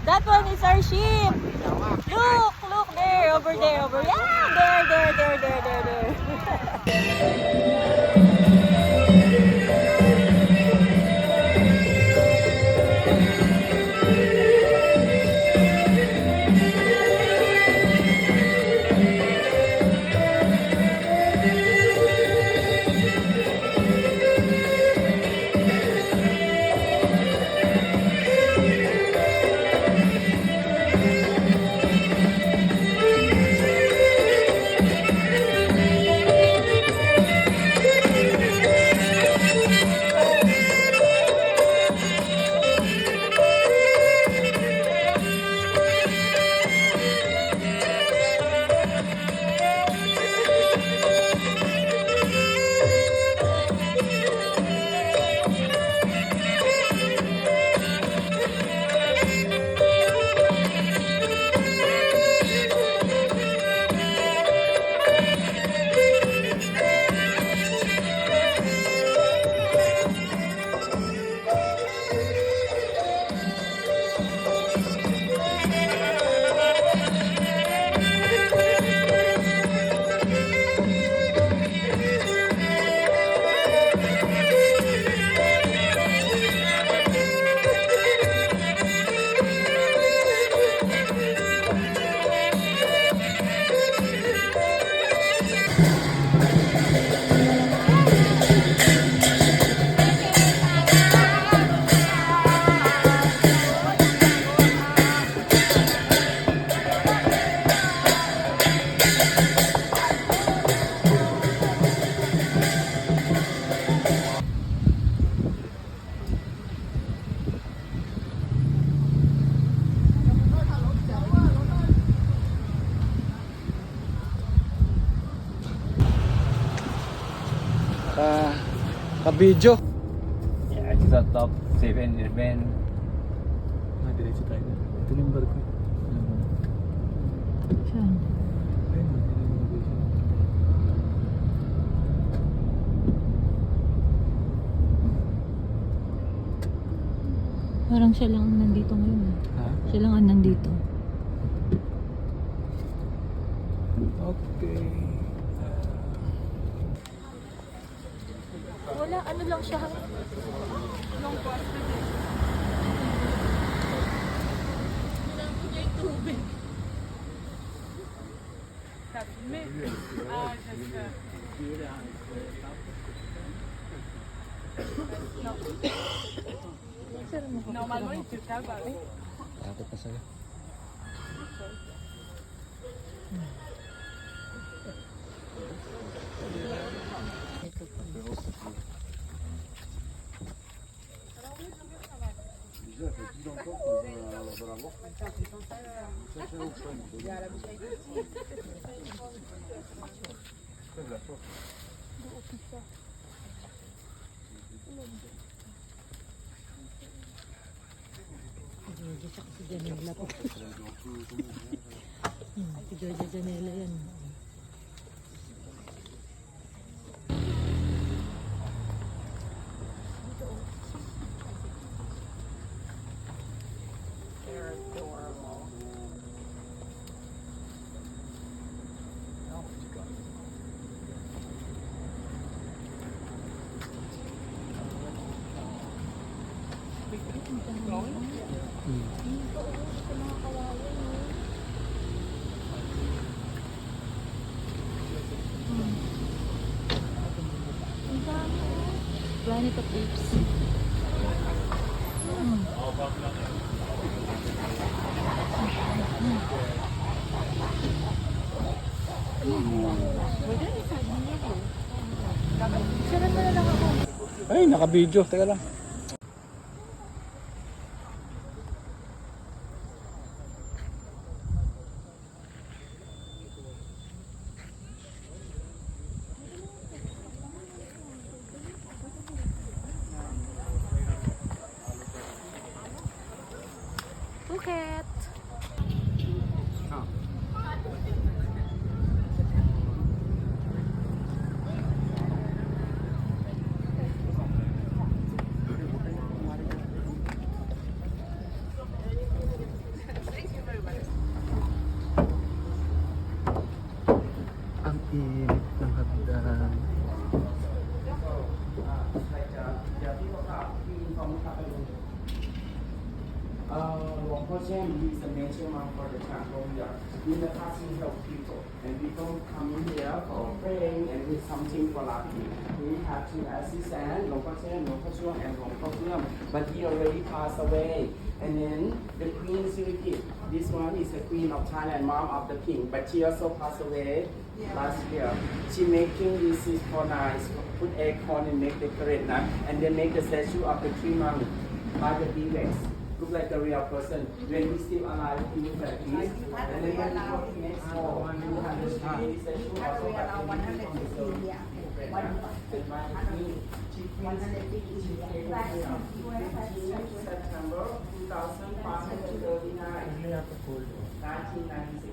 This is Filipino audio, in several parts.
That one is our ship. Look there, over there, over. Yeah, there. Ka-video. Yeah, it's a top 7-Eleven. Diretso tayo. Ito yung barko. Saan? Parang siya lang ang nandito ngayon. Ha? Siya lang ang nandito. Okay. Wala, ano lang siya. Long pasta din. Tubig. Normalement, tu travailles. Takot pa sa'yo. Si Janela po. Si Georgia Janela yan. Planet of Apes. Ay, naka-video. Teka lang. Phuket. is something for lucky. We have two assistants, Long Pa Chen, Long Pa Chuang, and Long Pa Phương, but he already passed away. And then the Queen Sirikit, this one is the Queen of Thailand, mom of the king, but she also passed away last year. She making this is for nice, put acorn and make decorate now, and then make the statue of the three monks by the T-Rex. Look like a real person. When we still alive, he look like this. And then when we go to next door, you have the statue also by the September 2539, 1996.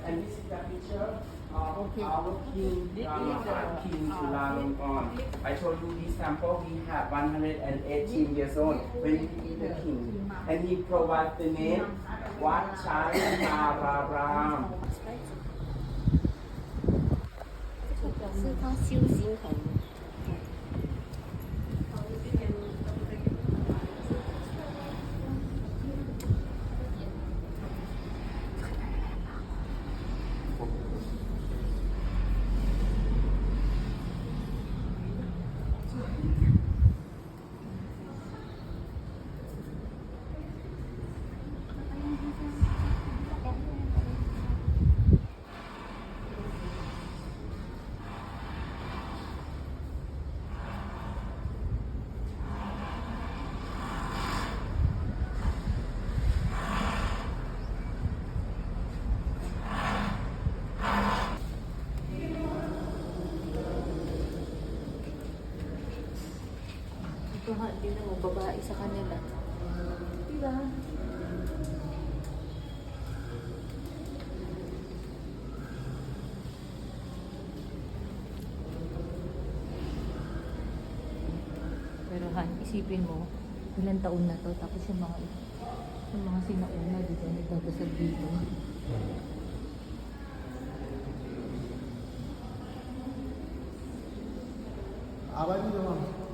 And this is the picture of our king, King Chulalongkorn. I told you this temple we have 118 years old when he became the king. And he provided the name Wat Chai Nararam. 是他修行很。Ito nga, hindi na mo babae sa kanila. Diba? Pero Han, isipin mo, ilang taon na to, tapos yung mga sinauna dito, nagdadasal dito. 아버지 좀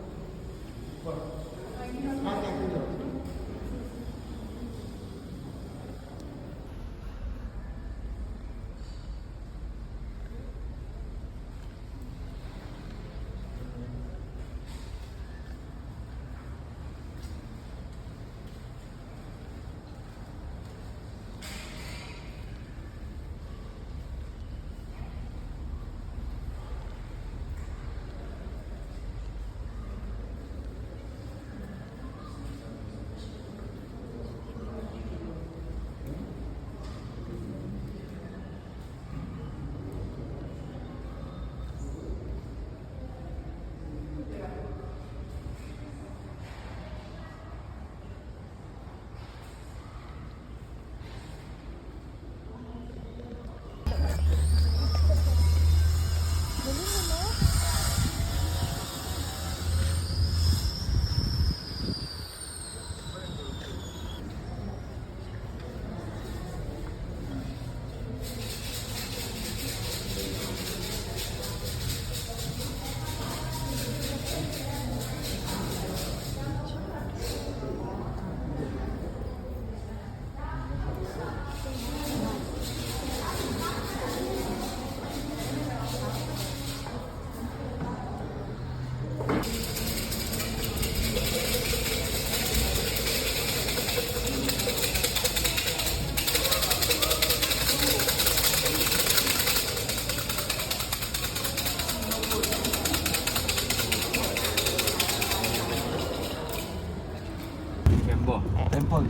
템플.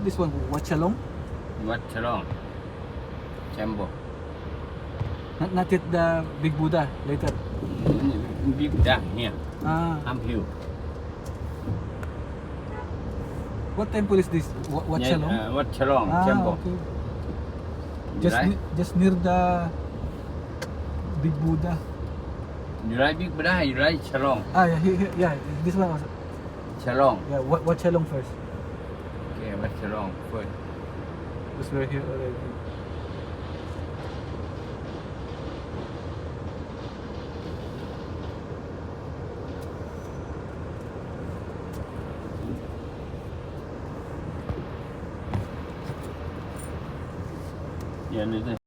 This one, Wat Chalong? Wat Chalong. Chambo. Not yet the big Buddha, later. Big Dam here. Ah, Hill. what temple is this? Wat Chalong? Wat Chalong. Ah, Chambo. okay. You like? Just near the big Buddha. You like Big Buddha? You like Chalong? Ah, yeah, this one also. Chalong. Yeah, Wat Chalong first. Okay, Wat Chalong first. Because we're here already. 别的对。